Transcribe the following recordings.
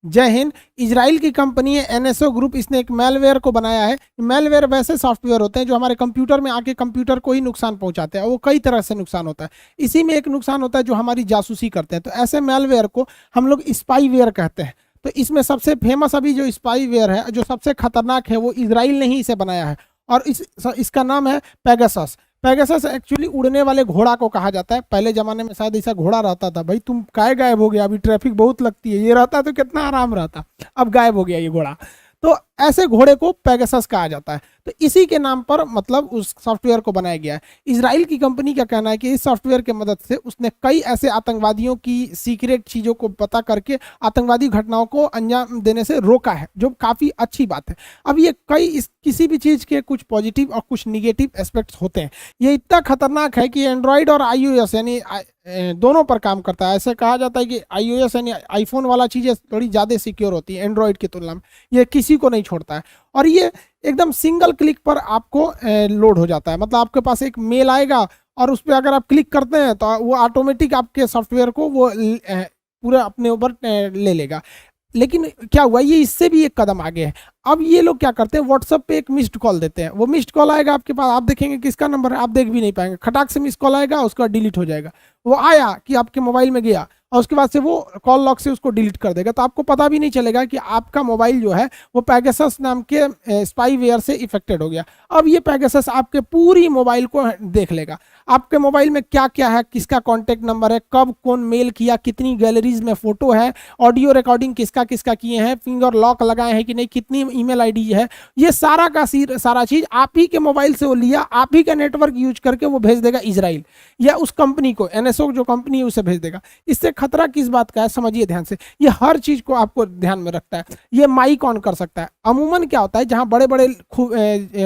जय हिंद। इजराइल की कंपनी है एनएसओ ग्रुप, इसने एक मेलवेयर को बनाया है। मेलवेयर वैसे सॉफ्टवेयर होते हैं जो हमारे कंप्यूटर में आके कंप्यूटर को ही नुकसान पहुंचाते हैं, वो कई तरह से नुकसान होता है। इसी में एक नुकसान होता है जो हमारी जासूसी करते हैं, तो ऐसे मेलवेयर को हम लोग स्पाईवेयर कहते हैं। तो इसमें सबसे फेमस अभी जो स्पाईवेयर है, जो सबसे खतरनाक है, वो इजराइल ने ही इसे बनाया है और इसका नाम है पेगासस। पेगासस एक्चुअली उड़ने वाले घोड़ा को कहा जाता है। पहले जमाने में शायद ऐसा घोड़ा रहता था, भाई तुम काय गायब हो गया, अभी ट्रैफिक बहुत लगती है, ये रहता तो कितना आराम रहता, अब गायब हो गया ये घोड़ा। तो ऐसे घोड़े को पेगासस कहा जाता है। तो इसी के नाम पर मतलब उस सॉफ्टवेयर को बनाया गया है। इजराइल की कंपनी का कहना है कि इस सॉफ्टवेयर की मदद से उसने कई ऐसे आतंकवादियों की सीक्रेट चीज़ों को पता करके आतंकवादी घटनाओं को अंजाम देने से रोका है, जो काफ़ी अच्छी बात है। अब ये किसी भी चीज़ के कुछ पॉजिटिव और कुछ निगेटिव एस्पेक्ट्स होते हैं। ये इतना खतरनाक है कि एंड्रॉयड और iOS यानी दोनों पर काम करता है। ऐसे कहा जाता है कि iOS यानी आईफोन वाला चीज़ें थोड़ी ज़्यादा सिक्योर होती है एंड्रॉयड की तुलना में, ये किसी को नहीं छोड़ता है। और ये एकदम सिंगल क्लिक पर आपको लोड हो जाता है। मतलब आपके पास एक मेल आएगा और उस पर अगर आप क्लिक करते हैं तो वो ऑटोमेटिक आपके सॉफ्टवेयर को वो पूरा अपने ऊपर ले लेगा। लेकिन क्या हुआ, ये इससे भी एक कदम आगे है। अब ये लोग क्या करते हैं, व्हाट्सएप पे एक मिस्ड कॉल देते हैं। वो मिस्ड कॉल आएगा आपके पास, आप देखेंगे किसका नंबर है, आप देख भी नहीं पाएंगे, खटाक से मिस्ड कॉल आएगा, उसके बाद डिलीट हो जाएगा। वो आया कि आपके मोबाइल में गया और उसके बाद से वो कॉल लॉग से उसको डिलीट कर देगा, तो आपको पता भी नहीं चलेगा कि आपका मोबाइल जो है वो पेगासस नाम के स्पाईवेयर से इफेक्टेड हो गया। अब ये पेगासस आपके पूरी मोबाइल को देख लेगा, आपके मोबाइल में क्या क्या है, किसका कॉन्टैक्ट नंबर है, कब कौन मेल किया, कितनी गैलरीज में फोटो है, ऑडियो रिकॉर्डिंग किसका किसका किए हैं, फिंगर लॉक लगाए हैं कि नहीं, कितनी ईमेल आईडी है, ये सारा का सारा चीज आप ही के मोबाइल से वो लिया, आप ही का नेटवर्क यूज करके वो भेज देगा इजराइल या उस कंपनी को, एनएसओ जो कंपनी है उसे भेज देगा। इससे खतरा किस बात का है, समझिए ध्यान से। ये हर चीज को आपको ध्यान में रखता है। ये माइक ऑन कर सकता है। अमूमन क्या होता है, जहां बड़े बड़े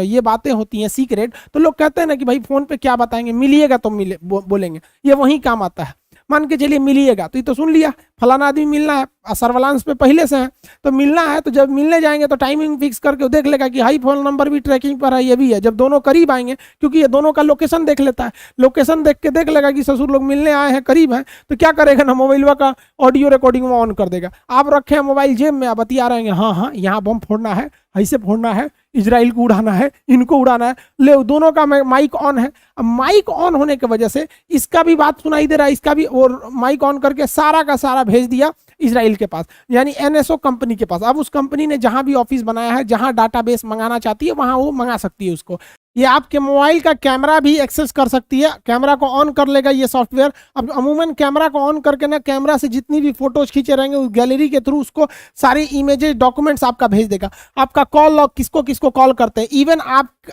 ये बातें होती हैं सीक्रेट, तो लोग कहते हैं ना कि भाई फोन पे क्या बताएंगे, मिलिएगा तो बोलेंगे, ये वही काम आता है। मान के चलिए मिलिएगा, तो ये तो सुन लिया फलाना आदमी मिलना है, सर्विलांस पे पहले से है, तो मिलना है, तो जब मिलने जाएंगे तो टाइमिंग फिक्स करके देख लेगा कि हाई फोन नंबर भी ट्रैकिंग पर है, ये भी है। जब दोनों करीब आएंगे, क्योंकि ये दोनों का लोकेशन देख लेता है, लोकेशन देख के देख लेगा कि ससुर लोग मिलने आए हैं, करीब हैं, तो क्या करेगा ना, मोबाइल का ऑडियो रिकॉर्डिंग में ऑन कर देगा। आप रखे हैं मोबाइल जेब में, आप बतिया रहे हैं, हाँ हाँ यहाँ बम फोड़ना है, ऐसे फोड़ना है, इजराइल को उड़ाना है, इनको उड़ाना है, ले दोनों का माइक ऑन है। अब माइक ऑन होने की वजह से इसका भी बात सुनाई दे रहा है, इसका भी, और माइक ऑन करके सारा का सारा भेज दिया इजराइल के पास, यानी एनएसओ कंपनी के पास। अब उस कंपनी ने जहां भी ऑफिस बनाया है, जहां डाटाबेस मंगाना चाहती है, वहां वो मंगा सकती है उसको। ये आपके मोबाइल का कैमरा भी एक्सेस कर सकती है, कैमरा को ऑन कर लेगा ये सॉफ्टवेयर। अब अमूमन कैमरा को ऑन करके ना, कैमरा से जितनी भी फोटोज खींचे रहेंगे उस गैलरी के थ्रू उसको सारी इमेजेस डॉक्यूमेंट्स आपका भेज देगा। आपका कॉल लॉग, किसको किसको कॉल करते हैं, इवन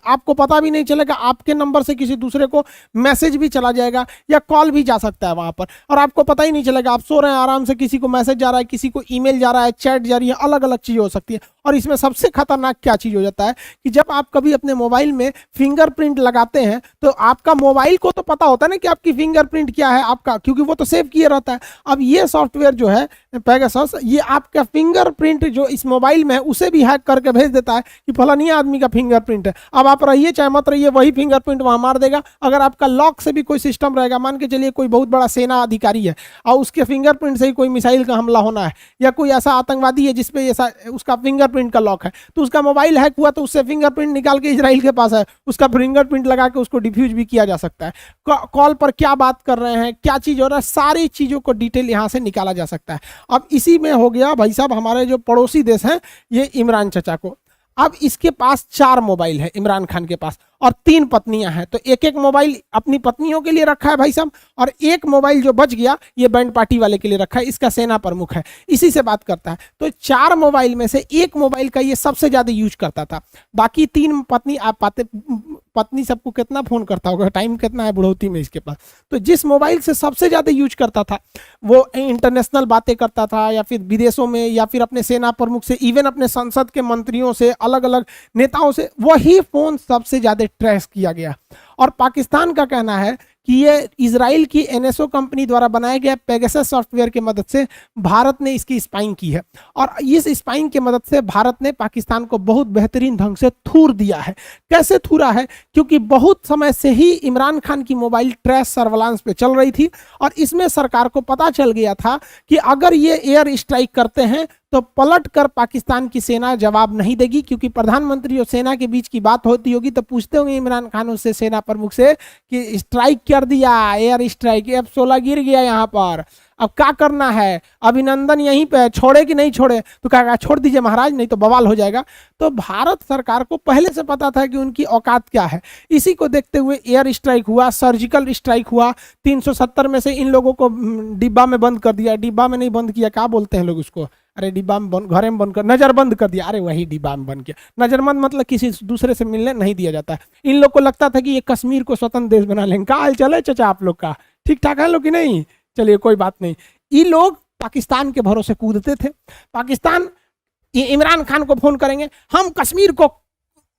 आपको पता भी नहीं चलेगा, आपके नंबर से किसी दूसरे को मैसेज भी चला जाएगा या कॉल भी जा सकता है वहां पर, और आपको पता ही नहीं चलेगा। आप सो रहे हैं आराम से, किसी को मैसेज जा रहा है, किसी को ईमेल जा रहा है, चैट जा रही है, अलग अलग चीजें हो सकती है। और इसमें सबसे खतरनाक क्या चीज हो जाता है कि जब आप कभी अपने मोबाइल में फिंगरप्रिंट लगाते हैं, तो आपका मोबाइल को तो पता होता है ना कि आपकी फिंगरप्रिंट क्या है आपका, क्योंकि वो तो सेव किए रहता है। अब ये सॉफ्टवेयर जो है पेगासस, ये आपका फिंगरप्रिंट जो इस मोबाइल में है उसे भी हैक करके भेज देता है कि फलानी आदमी का फिंगरप्रिंट है। अब आप रहिए चाहे मत रहिए, वही फिंगरप्रिंट वहां मार देगा। अगर आपका लॉक से भी कोई सिस्टम रहेगा, मान के चलिए कोई बहुत बड़ा सेना अधिकारी है और उसके फिंगरप्रिंट से ही कोई मिसाइल का हमला होना है, या कोई ऐसा आतंकवादी है जिसपे ऐसा उसका फिंगरप्रिंट का लॉक है, तो उसका मोबाइल हैक हुआ तो उससे फिंगरप्रिंट निकाल के इजराइल के पास है, उसका फिंगरप्रिंट लगा के उसको डिफ्यूज भी किया जा सकता है। कॉल पर क्या बात कर रहे हैं, क्या चीज हो रहा है, सारी चीजों को डिटेल यहां से निकाला जा सकता है। अब इसी में हो गया भाई साहब, हमारे जो पड़ोसी देश हैं ये इमरान चचा को, अब इसके पास 4 मोबाइल है इमरान खान के पास, और 3 पत्नियां हैं, तो एक एक मोबाइल अपनी पत्नियों के लिए रखा है भाई साहब, और एक मोबाइल जो बच गया ये बैंड पार्टी वाले के लिए रखा है, इसका सेना प्रमुख है, इसी से बात करता है। तो 4 मोबाइल में से एक मोबाइल का ये सबसे ज्यादा यूज करता था, बाकी 3 पत्नी, आप पत्नी सबको कितना फोन करता होगा, टाइम कितना है बुढ़ौती में इसके पास। तो जिस मोबाइल से सबसे ज्यादा यूज करता था वो इंटरनेशनल बातें करता था, या फिर विदेशों में, या फिर अपने सेना प्रमुख से, इवन अपने संसद के मंत्रियों से, अलग अलग नेताओं से, वही फोन सबसे ज्यादा ट्रेस किया गया। और पाकिस्तान का कहना है कि ये इजराइल की एनएसओ कंपनी द्वारा बनाया गया पेगासस सॉफ्टवेयर की मदद से भारत ने इसकी स्पाइंग की है, और इस स्पाइंग की मदद से भारत ने पाकिस्तान को बहुत बेहतरीन ढंग से थूर दिया है। कैसे थूरा है, क्योंकि बहुत समय से ही इमरान खान की मोबाइल ट्रेस सर्विलांस पे चल रही थी, और इसमें सरकार को पता चल गया था कि अगर ये एयर स्ट्राइक करते हैं तो पलट कर पाकिस्तान की सेना जवाब नहीं देगी, क्योंकि प्रधानमंत्री और सेना के बीच की बात होती होगी तो पूछते होंगे इमरान खान उससे, सेना प्रमुख से, कि स्ट्राइक कर दिया, एयर स्ट्राइक, F-16 गिर गया यहाँ पर, अब क्या करना है, अभिनंदन यहीं पे छोड़े कि नहीं छोड़े, तो कहा छोड़ दीजिए महाराज नहीं तो बवाल हो जाएगा। तो भारत सरकार को पहले से पता था कि उनकी औकात क्या है। इसी को देखते हुए एयर स्ट्राइक हुआ, सर्जिकल स्ट्राइक हुआ, 370 में से इन लोगों को डिब्बा में बंद कर दिया, डिब्बा में नहीं बंद किया, क्या बोलते हैं लोग उसको, अरे डिब्बा में बंद, घरे में बंद कर, नजरबंद कर दिया, अरे वही डिब्बा में बंद किया। नजरबंद मतलब किसी दूसरे से मिलने नहीं दिया जाता है। इन लोग को लगता था कि ये कश्मीर को स्वतंत्र देश बना लेंगे। क्या हाल चले चाचा आप लोग का, ठीक ठाक है लोग कि नहीं, चलिए कोई बात नहीं। ये लोग पाकिस्तान के भरोसे कूदते थे। पाकिस्तान इमरान खान को फोन करेंगे, हम कश्मीर को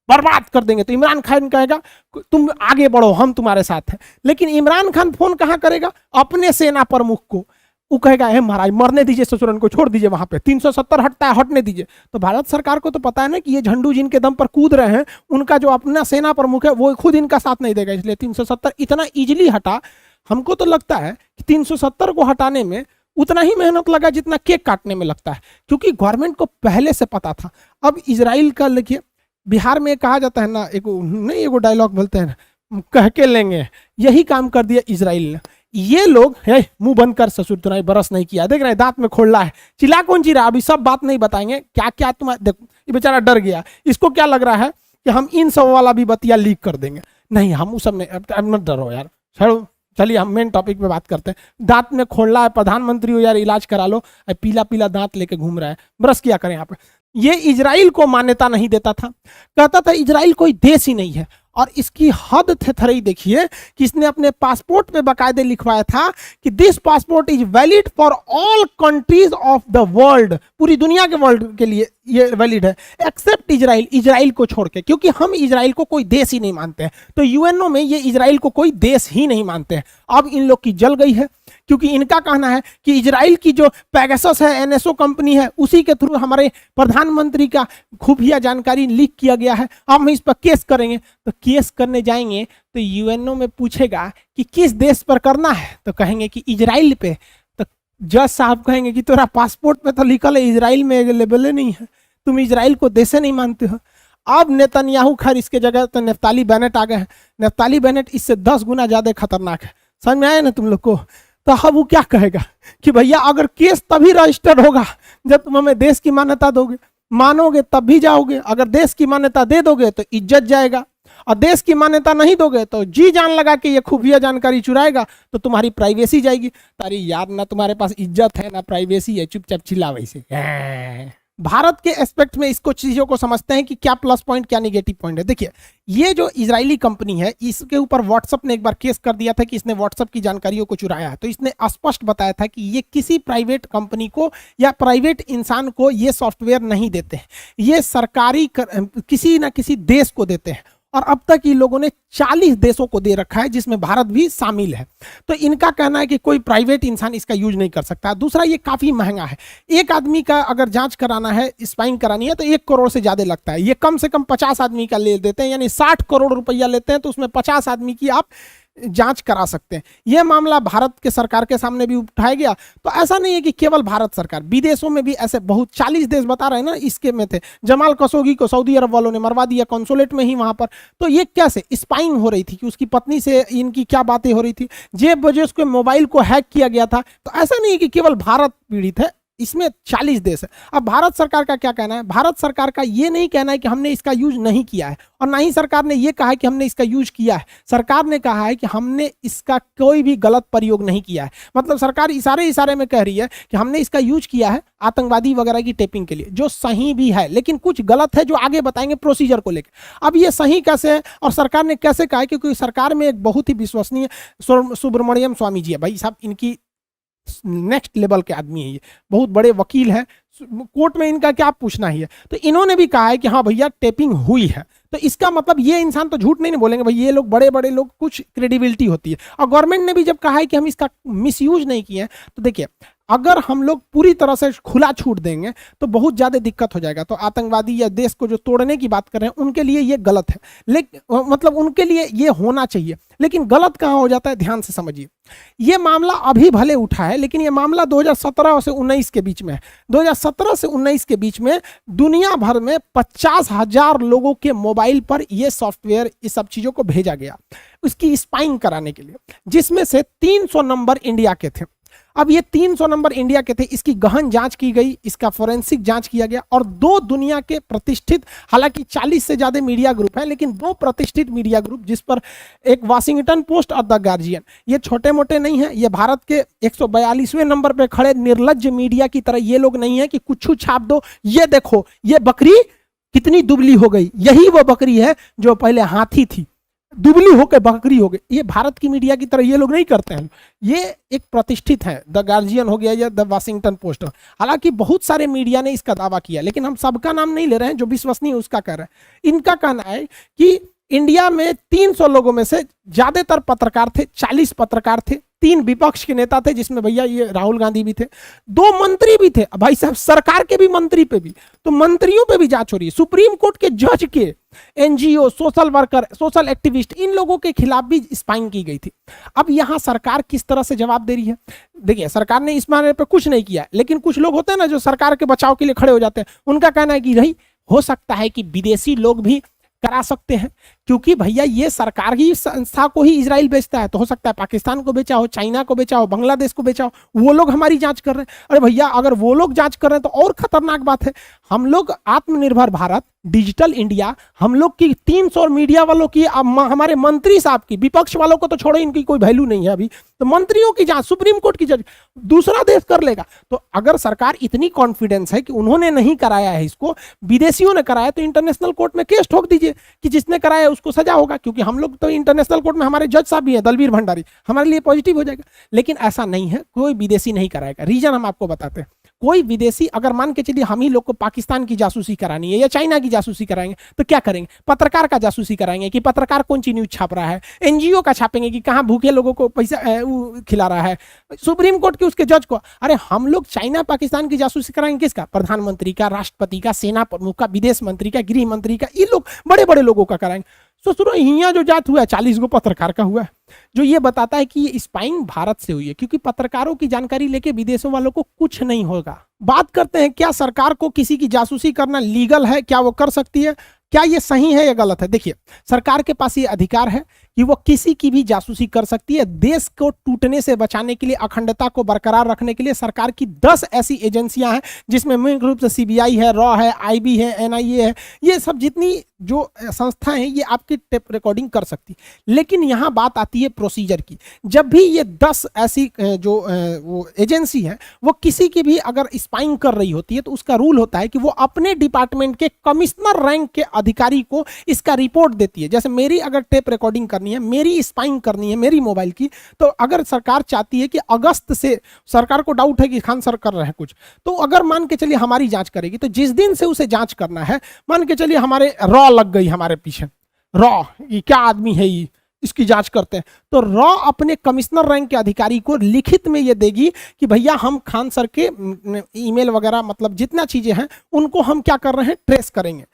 बर्बाद कर देंगे, तो इमरान खान कहेगा तुम आगे बढ़ो हम तुम्हारे साथ हैं। लेकिन इमरान खान फोन कहां करेगा, अपने सेना प्रमुख को, वो कहेगा हे महाराज मरने दीजिए ससुरन को, छोड़ दीजिए वहां पे 370 हटता है, हटने दीजिए। तो भारत सरकार को तो पता है ना कि ये झंडू जिनके दम पर कूद रहे हैं, उनका जो अपना सेना प्रमुख है वो खुद इनका साथ नहीं देगा, इसलिए 370 इतना इजिली हटा। हमको तो लगता है कि 370 को हटाने में उतना ही मेहनत लगा जितना केक काटने में लगता है, क्योंकि गवर्नमेंट को पहले से पता था। अब इजराइल का लिखिए, बिहार में कहा जाता है ना, एगो डायलॉग बोलते हैं, कह के लेंगे, यही काम कर दिया इजराइल ने। ये लोग है मुंह बंद कर ससुर, तुमने बरस नहीं किया, देख रहे दांत में खोल रहा है, चिल्ला कौन चिल्ला, अभी सब बात नहीं बताएंगे, क्या क्या तुम्हारे देखो, ये बेचारा डर गया, इसको क्या लग रहा है कि हम इन सब वाला भी बतिया लीक कर देंगे। नहीं, हम उस सब नहीं, अब मत डरो यार, छोड़ो, चलिए हम मेन टॉपिक पे बात करते हैं। दांत में खोल रहा है, प्रधानमंत्री हो यार, इलाज करा लो, पीला पीला दांत लेके घूम रहा है, ब्रश किया करें यहाँ पे। ये इजराइल को मान्यता नहीं देता था, कहता था इजराइल कोई देश ही नहीं है। और इसकी हद थेथरई देखिए कि इसने अपने पासपोर्ट पे बाकायदे लिखवाया था कि this passport is valid for all countries of the world, पूरी दुनिया के वर्ल्ड के लिए ये वैलिड है, एक्सेप्ट इजराइल, इजराइल को छोड़ के, क्योंकि हम इजराइल को कोई देश ही नहीं मानते हैं। तो यूएनओ में ये इजराइल को कोई देश ही नहीं मानते हैं। अब इन लोग की जल गई है, क्योंकि इनका कहना है कि इजराइल की जो पैगासस है, एनएसओ कंपनी है, उसी के थ्रू हमारे प्रधानमंत्री का खुफिया जानकारी लीक किया गया है, अब हम इस पर केस करेंगे। तो केस करने जाएंगे तो यूएनओ में पूछेगा कि किस देश पर करना है, तो कहेंगे कि इजराइल पे। तो जज साहब कहेंगे कि तेरा पासपोर्ट पे तो लिखल है इजराइल में अवेलेबल नहीं है, तुम इजराइल को देश नहीं मानते हो। अब नेतन्याहू, खैर इसके जगह तो नफ्ताली बेनेट आ गए हैं। नफ्ताली बेनेट इससे 10 गुना ज्यादा खतरनाक है, समझ में आया ना तुम लोग को। तो अब वो क्या कहेगा कि भैया अगर केस तभी रजिस्टर्ड होगा जब तुम हमें देश की मान्यता दोगे, मानोगे तब भी जाओगे, अगर देश की मान्यता दे दोगे तो इज्जत जाएगा, और देश की मान्यता नहीं दोगे तो जी जान लगा के ये खुफिया जानकारी चुराएगा तो तुम्हारी प्राइवेसी जाएगी। तारी यार, ना तुम्हारे पास इज्जत है ना प्राइवेसी है, चुपचाप चिल्ला वैसे। भारत के एस्पेक्ट में इसको चीजों को समझते हैं कि क्या प्लस पॉइंट क्या निगेटिव पॉइंट है। देखिए, ये जो इजरायली कंपनी है, इसके ऊपर व्हाट्सएप ने एक बार केस कर दिया था कि इसने व्हाट्सएप की जानकारियों को चुराया है। तो इसने स्पष्ट बताया था कि ये किसी प्राइवेट कंपनी को या प्राइवेट इंसान को ये सॉफ्टवेयर नहीं देते हैं, ये सरकारी किसी ना किसी देश को देते हैं। और अब तक ये लोगों ने 40 देशों को दे रखा है, जिसमें भारत भी शामिल है। तो इनका कहना है कि कोई प्राइवेट इंसान इसका यूज नहीं कर सकता। दूसरा, ये काफी महंगा है। एक आदमी का अगर जांच कराना है, स्पाइंग करानी है, तो 1 करोड़ से ज्यादा लगता है। ये कम से कम 50 आदमी का ले देते हैं, यानी 60 करोड़ रुपया लेते हैं, तो उसमें 50 आदमी की आप जांच करा सकते हैं। यह मामला भारत के सरकार के सामने भी उठाया गया। तो ऐसा नहीं है कि केवल भारत सरकार, विदेशों में भी ऐसे बहुत 40 देश बता रहे हैं ना, इसके में थे। जमाल खशोगी को सऊदी अरब वालों ने मरवा दिया कॉन्सुलेट में ही वहां पर। तो ये कैसे स्पाइंग हो रही थी कि उसकी पत्नी से इनकी क्या बातें हो रही थी, जेब वजह उसके मोबाइल को हैक किया गया था। तो ऐसा नहीं है कि केवल भारत पीड़ित है, इसमें 40 देश है। अब भारत सरकार का क्या कहना है? भारत सरकार का ये नहीं कहना है कि हमने इसका यूज नहीं किया है, और ना ही सरकार ने ये कहा है कि हमने इसका यूज किया है। सरकार ने कहा है कि हमने इसका कोई भी गलत प्रयोग नहीं किया है। मतलब सरकार इशारे में कह रही है कि हमने इसका यूज किया है आतंकवादी वगैरह की टेपिंग के लिए, जो सही भी है, लेकिन कुछ गलत है जो आगे बताएंगे प्रोसीजर को लेकर। अब ये सही कैसे है और सरकार ने कैसे कहा है? क्योंकि सरकार में एक बहुत ही विश्वसनीय सुब्रमण्यम स्वामी जी है। भाई साहब, इनकी नेक्स्ट लेवल के आदमी है, ये बहुत बड़े वकील हैं, कोर्ट में इनका क्या पूछना ही है। तो इन्होंने भी कहा है कि हाँ भैया टेपिंग हुई है। तो इसका मतलब ये इंसान तो झूठ नहीं बोलेंगे भाई, ये लोग बड़े बड़े लोग, कुछ क्रेडिबिलिटी होती है। और गवर्नमेंट ने भी जब कहा है कि हम इसका मिसयूज नहीं किए हैं, तो देखिए अगर हम लोग पूरी तरह से खुला छूट देंगे तो बहुत ज़्यादा दिक्कत हो जाएगा। तो आतंकवादी या देश को जो तोड़ने की बात कर रहे हैं उनके लिए ये गलत है, लेकिन मतलब उनके लिए ये होना चाहिए, लेकिन गलत कहाँ हो जाता है ध्यान से समझिए। ये मामला अभी भले उठा है, लेकिन ये मामला 2017 से 19 के बीच में है। 2017 से 19 के बीच में दुनिया भर में 50,000 लोगों के मोबाइल पर ये सॉफ्टवेयर इस सब चीज़ों को भेजा गया उसकी स्पाइंग कराने के लिए, जिसमें से 300 नंबर इंडिया के थे। अब ये 300 नंबर इंडिया के थे, इसकी गहन जांच की गई, इसका फोरेंसिक जांच किया गया और 2 दुनिया के प्रतिष्ठित, हालांकि 40 से ज्यादा मीडिया ग्रुप हैं, लेकिन 2 प्रतिष्ठित मीडिया ग्रुप, जिस पर एक वाशिंगटन पोस्ट और द गार्जियन, ये छोटे मोटे नहीं है, ये भारत के 142वें नंबर पे खड़े निर्लज्ज मीडिया की तरह ये लोग नहीं है कि कुछ छाप दो, ये देखो ये बकरी कितनी दुबली हो गई, यही वो बकरी है जो पहले हाथी थी, दुबली होकर बकरी हो गई। ये भारत की मीडिया की तरह ये लोग नहीं करते हैं, ये एक प्रतिष्ठित है, द गार्जियन हो गया या द वाशिंगटन पोस्ट। हालांकि बहुत सारे मीडिया ने इसका दावा किया, लेकिन हम सबका नाम नहीं ले रहे हैं, जो विश्वसनीय उसका कह रहे हैं। इनका कहना है कि इंडिया में 300 लोगों में से ज्यादातर पत्रकार थे, 40 पत्रकार थे, 3 विपक्ष के नेता थे, जिसमें भैया ये राहुल गांधी भी थे, 2 मंत्री भी थे, भाई साहब सरकार के भी मंत्री पे भी, तो मंत्रियों पे भी जांच हो रही है, सुप्रीम कोर्ट के जज के, NGO, social worker, social activist, इन लोगों के खिलाफ भी स्पाइंग की गई थी। अब यहां सरकार किस तरह से जवाब दे रही है? देखिए, सरकार ने इस मामले पर कुछ नहीं किया, लेकिन कुछ लोग होते हैं ना जो सरकार के बचाव के लिए खड़े हो जाते हैं, उनका कहना है कि नहीं हो सकता है कि विदेशी लोग भी करा सकते हैं, क्योंकि भैया ये सरकार ही संस्था को ही इजराइल बेचता है, तो हो सकता है पाकिस्तान को बेचा हो, चाइना को बेचा हो, बांग्लादेश को बेचा हो, वो लोग हमारी जांच कर रहे हैं। अरे भैया अगर वो लोग जांच कर रहे हैं तो और खतरनाक बात है। हम लोग आत्मनिर्भर भारत, डिजिटल इंडिया, हम लोग की 300 मीडिया वालों की, हमारे मंत्री साहब की, विपक्ष वालों को तो छोड़ो, इनकी कोई वैल्यू नहीं है अभी, तो मंत्रियों की जांच सुप्रीम कोर्ट की जज दूसरा देश कर लेगा। तो अगर सरकार इतनी कॉन्फिडेंस है कि उन्होंने नहीं कराया है इसको, विदेशियों ने कराया, तो इंटरनेशनल कोर्ट में केस ठोक दीजिए कि जिसने कराया उसको सजा होगा, क्योंकि हम लोग तो इंटरनेशनल कोर्ट में हमारे जज साहब भी हैं, दलबीर भंडारी, हमारे लिए पॉजिटिव हो जाएगा। लेकिन ऐसा नहीं है, कोई विदेशी नहीं कराएगा। रीजन हम आपको बताते हैं। कोई विदेशी, अगर मान के चलिए हम ही लोग को पाकिस्तान की जासूसी करानी है या चाइना की जासूसी कराएंगे, तो क्या करेंगे? पत्रकार का जासूसी कराएंगे कि पत्रकार कौन सी न्यूज छाप रहा है, एनजीओ का छापेंगे कि कहां भूखे लोगों को पैसा खिला रहा है, सुप्रीम कोर्ट के उसके जज को। अरे हम लोग चाइना पाकिस्तान की जासूसी कराएंगे किसका? प्रधानमंत्री का, राष्ट्रपति का, सेना प्रमुख का, विदेश मंत्री का, गृह मंत्री का, ये लोग बड़े बड़े लोगों का कराएंगे। सुनो, यहाँ जो जात हुआ है 40 गो पत्रकार का हुआ है, जो ये बताता है कि ये स्पाइंग भारत से हुई है, क्योंकि पत्रकारों की जानकारी लेके विदेशों वालों को कुछ नहीं होगा। बात करते हैं, क्या सरकार को किसी की जासूसी करना लीगल है? क्या वो कर सकती है? क्या ये सही है या गलत है? देखिए, सरकार के पास ये अधिकार है कि वो किसी की भी जासूसी कर सकती है। देश को टूटने से बचाने के लिए, अखंडता को बरकरार रखने के लिए सरकार की 10 ऐसी एजेंसियां हैं, जिसमें मुख्य रूप से सीबीआई है, रॉ है, आईबी है, एनआईए है, ये सब जितनी जो संस्थाएं हैं ये आपकी टेप रिकॉर्डिंग कर सकती। लेकिन यहां बात आती है प्रोसीजर की। जब भी ये 10 ऐसी जो वो एजेंसी है वो किसी की भी अगर स्पाइंग कर रही होती है, तो उसका रूल होता है कि वो अपने डिपार्टमेंट के कमिश्नर रैंक के अधिकारी को इसका रिपोर्ट देती है। जैसे मेरी अगर टेप रिकॉर्डिंग करनी है, मेरी स्पाइंग करनी है मेरी मोबाइल की, तो अगर सरकार चाहती है कि अगस्त से, सरकार को डाउट है कि खान सर कर रहे हैं कुछ, तो अगर मान के चलिए हमारी जांच करेगी, तो जिस दिन से उसे जांच करना है, मान के चलिए हमारे रॉ लग गई हमारे पीछे, रॉ ये क्या आदमी है, ये इसकी जांच करते हैं, तो रॉ अपने कमिश्नर रैंक के अधिकारी को लिखित में ये देगी कि भैया हम खान सर के ईमेल वगैरह, मतलब जितना चीजें हैं उनको हम क्या कर रहे हैं, ट्रेस करेंगे।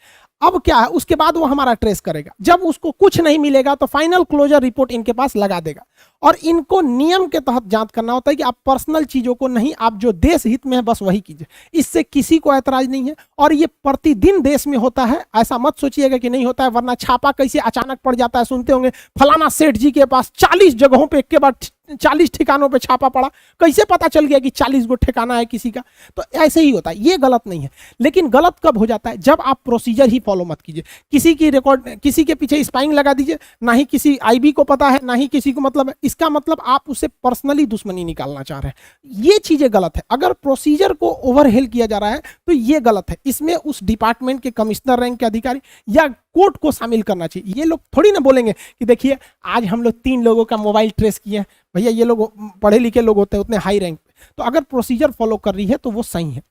अब क्या है, उसके बाद वो हमारा ट्रेस करेगा। जब उसको कुछ नहीं मिलेगा तो फाइनल क्लोजर रिपोर्ट इनके पास लगा देगा। और इनको नियम के तहत जांच करना होता है कि आप पर्सनल चीजों को नहीं, आप जो देश हित में है बस वही कीजिए। इससे किसी को ऐतराज नहीं है, और ये प्रतिदिन देश में होता है। ऐसा मत सोचिएगा कि नहीं होता है, वरना छापा कैसे अचानक पड़ जाता है। सुनते होंगे फलाना सेठ जी के पास 40 जगहों पे एक के बाद 40 ठिकानों पे छापा पड़ा, कैसे पता चल गया कि 40 गो ठिकाना है किसी का? तो ऐसे ही होता है, ये गलत नहीं है। लेकिन गलत कब हो जाता है, जब आप प्रोसीजर ही फॉलो मत कीजिए। किसी की रिकॉर्ड, किसी के पीछे स्पाइंग लगा दीजिए, ना ही किसी आईबी को पता है, ना ही किसी को मतलब है। इसका मतलब आप उससे पर्सनली दुश्मनी निकालना चाह रहे हैं। ये चीजें गलत है। अगर प्रोसीजर को ओवरहेल किया जा रहा है तो ये गलत है। इसमें उस डिपार्टमेंट के कमिश्नर रैंक के अधिकारी या कोर्ट को शामिल करना चाहिए। ये लोग थोड़ी ना बोलेंगे कि देखिए आज हम लोग 3 लोगों का मोबाइल ट्रेस किए हैं। भैया ये लोग पढ़े लिखे लोग होते हैं, उतने हाई रैंक पे। तो अगर प्रोसीजर फॉलो कर रही है तो वो सही है,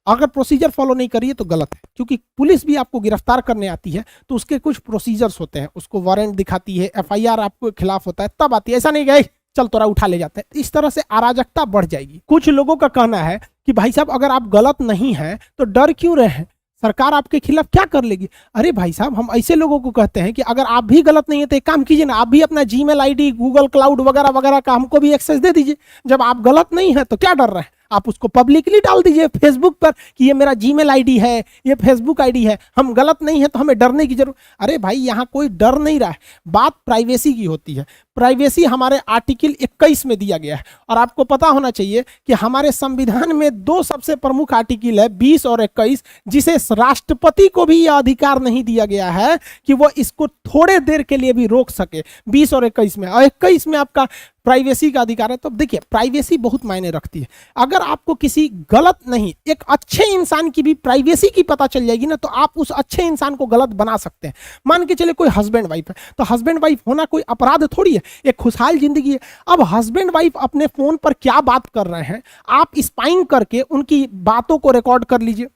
अगर प्रोसीजर फॉलो नहीं कर रही है तो गलत है। क्योंकि पुलिस भी आपको गिरफ्तार करने आती है तो उसके कुछ प्रोसीजर्स होते हैं, उसको वारंट दिखाती है, एफआईआर आपको खिलाफ होता है, तब आती है। ऐसा नहीं गए चल तोरा उठा ले जाते हैं। इस तरह से अराजकता बढ़ जाएगी। कुछ लोगों का कहना है कि भाई साहब अगर आप गलत नहीं हैं तो डर क्यों रहे हैं, सरकार आपके खिलाफ क्या कर लेगी। अरे भाई साहब, हम ऐसे लोगों को कहते हैं कि अगर आप भी गलत नहीं है तो एक काम कीजिए ना, आप भी अपना जीमेल आईडी, गूगल क्लाउड वगैरह वगैरह का हमको भी एक्सेस दे दीजिए। जब आप गलत नहीं है तो क्या डर रहे हैं, आप उसको पब्लिकली डाल दीजिए फेसबुक पर कि ये मेरा जीमेल आईडी है, ये फेसबुक आईडी है, हम गलत नहीं है तो हमें डरने की जरूरत। अरे भाई, यहाँ कोई डर नहीं रहा है, बात प्राइवेसी की होती है। प्राइवेसी हमारे आर्टिकल 21 में दिया गया है और आपको पता होना चाहिए कि हमारे संविधान में 2 सबसे प्रमुख आर्टिकल है, 20 और 21, जिसे राष्ट्रपति को भी यह अधिकार नहीं दिया गया है कि वो इसको थोड़े देर के लिए भी रोक सके। 20 और 21 में, और 21 में आपका प्राइवेसी का अधिकार है। तो देखिए, प्राइवेसी बहुत मायने रखती है। अगर आपको किसी गलत नहीं, एक अच्छे इंसान की भी प्राइवेसी की पता चल जाएगी ना, तो आप उस अच्छे इंसान को गलत बना सकते हैं। मान के चले कोई हस्बैंड वाइफ है, तो हस्बैंड वाइफ होना कोई अपराध थोड़ी है, एक खुशहाल जिंदगी है। अब हस्बैंड वाइफ अपने फोन पर क्या बात कर रहे हैं, आप स्पाइंग करके उनकी बातों को रिकॉर्ड कर लीजिए।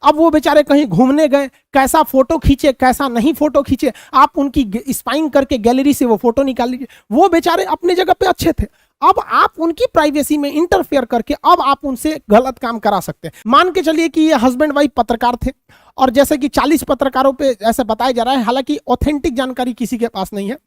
अब वो बेचारे कहीं घूमने गए, कैसा फोटो खींचे कैसा नहीं फोटो खींचे, आप उनकी स्पाइंग करके गैलरी से वो फोटो निकाल लीजिए। वो बेचारे अपने जगह पे अच्छे थे, अब आप उनकी प्राइवेसी में इंटरफेयर करके अब आप उनसे गलत काम करा सकते हैं। मान के चलिए कि ये हस्बैंड वाइफ पत्रकार थे और जैसे कि 40 पत्रकारों पे ऐसे बताया जा रहा है, हालांकि ऑथेंटिक जानकारी किसी के पास नहीं है।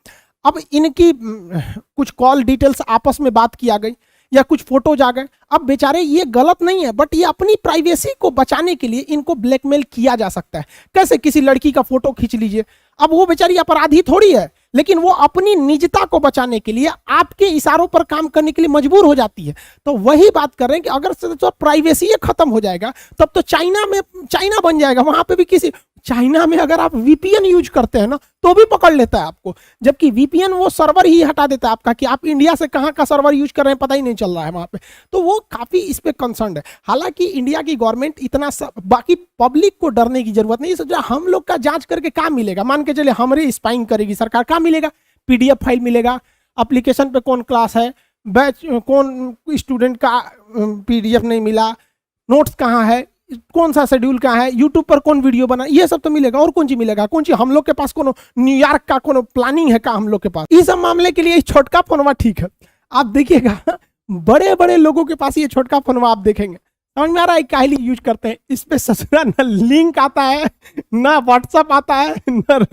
अब इनकी कुछ कॉल डिटेल्स आपस में बात किया गई या कुछ फोटोज आ गए। अब बेचारे ये गलत नहीं है, बट ये अपनी प्राइवेसी को बचाने के लिए इनको ब्लैकमेल किया जा सकता है। कैसे, किसी लड़की का फोटो खींच लीजिए, अब वो बेचारी अपराधी थोड़ी है, लेकिन वो अपनी निजता को बचाने के लिए आपके इशारों पर काम करने के लिए मजबूर हो जाती है। तो वही बात कर रहे हैं कि अगर तो प्राइवेसी खत्म हो जाएगा तब तो चाइना बन जाएगा। वहां पे भी किसी चाइना में अगर आप वीपीएन यूज करते हैं ना तो भी पकड़ लेता है आपको, जबकि वीपीएन वो सर्वर ही हटा देता है आपका कि आप इंडिया से कहां का सर्वर यूज कर रहे हैं पता ही नहीं चल रहा है वहां पे। तो वो काफी इस पे कंसर्न है। हालांकि इंडिया की गवर्नमेंट इतना बाकी पब्लिक को डरने की जरूरत नहीं है। हम लोग का जांच करके क्या मिलेगा, मान के चले हमारे स्पाइंग करेगी सरकार, क्या मिलेगा, पीडीएफ फाइल मिलेगा, एप्लीकेशन पे कौन क्लास है, बैच कौन स्टूडेंट का पीडीएफ नहीं मिला, नोट्स कहाँ है, कौन सा शेड्यूल कहाँ है, यूट्यूब पर कौन वीडियो बना, ये सब तो मिलेगा। और कौन चीज मिलेगा, कौन चीज हम लोग के पास कोनो न्यूयॉर्क का कोनो प्लानिंग है का हम लोग के पास। इस सब मामले के लिए छोटका फोनवा ठीक है। आप देखिएगा बड़े बड़े लोगों के पास ये छोटका फोनवा आप देखेंगे, समझ में आ रहा है काहे यूज करते हैं। इस पे ससुरा ना लिंक आता है, ना व्हाट्सएप आता है, ना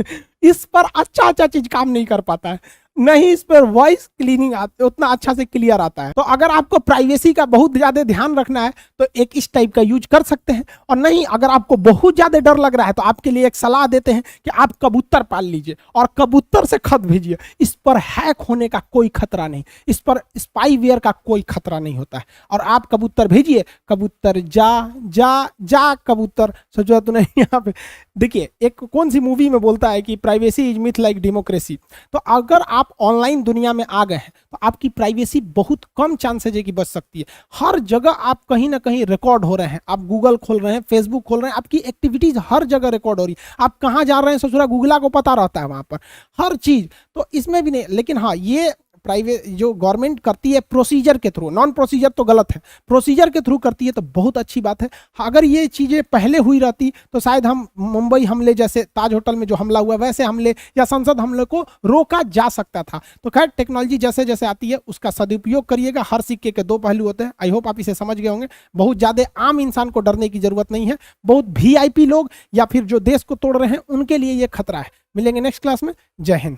इस पर अच्छा चीज काम नहीं कर पाता है, नहीं इस पर वॉइस क्लीनिंग उतना अच्छा से क्लियर आता है। तो अगर आपको प्राइवेसी का बहुत ज्यादा ध्यान रखना है तो एक इस टाइप का यूज कर सकते हैं, और नहीं अगर आपको बहुत ज्यादा डर लग रहा है तो आपके लिए एक सलाह देते हैं कि आप कबूतर पाल लीजिए और कबूतर से खत भेजिए। इस पर हैक होने का कोई खतरा नहीं, इस पर स्पाईवेयर का कोई खतरा नहीं होता है। और आप कबूतर भेजिए, कबूतर जा जा जा कबूतर, सोचो तो नहीं। यहाँ पे देखिए एक कौन सी मूवी में बोलता है कि privacy is myth like democracy. तो अगर आप ऑनलाइन दुनिया में आ गए हैं तो आपकी प्राइवेसी बहुत कम चांसेज है कि बच सकती है। हर जगह आप कहीं ना कहीं रिकॉर्ड हो रहे हैं, आप गूगल खोल रहे हैं, फेसबुक खोल रहे हैं, आपकी एक्टिविटीज हर जगह रिकॉर्ड हो रही है। आप कहाँ जा रहे हैं ससुरा गूगला को पता रहता है वहां पर हर चीज, तो इसमें भी नहीं। लेकिन हाँ, ये प्राइवेट जो गवर्नमेंट करती है प्रोसीजर के थ्रू, नॉन प्रोसीजर तो गलत है, प्रोसीजर के थ्रू करती है तो बहुत अच्छी बात है। अगर ये चीज़ें पहले हुई रहती तो शायद हम मुंबई हमले जैसे ताज होटल में जो हमला हुआ वैसे हमले या संसद हमले को रोका जा सकता था। तो खैर टेक्नोलॉजी जैसे जैसे आती है उसका सदुपयोग करिएगा, हर सिक्के के 2 पहलू होते हैं। आई होप आप इसे समझ गए होंगे। बहुत ज़्यादा आम इंसान को डरने की जरूरत नहीं है, बहुत VIP लोग या फिर जो देश को तोड़ रहे हैं उनके लिए ये खतरा है। मिलेंगे नेक्स्ट क्लास में। जय हिंद।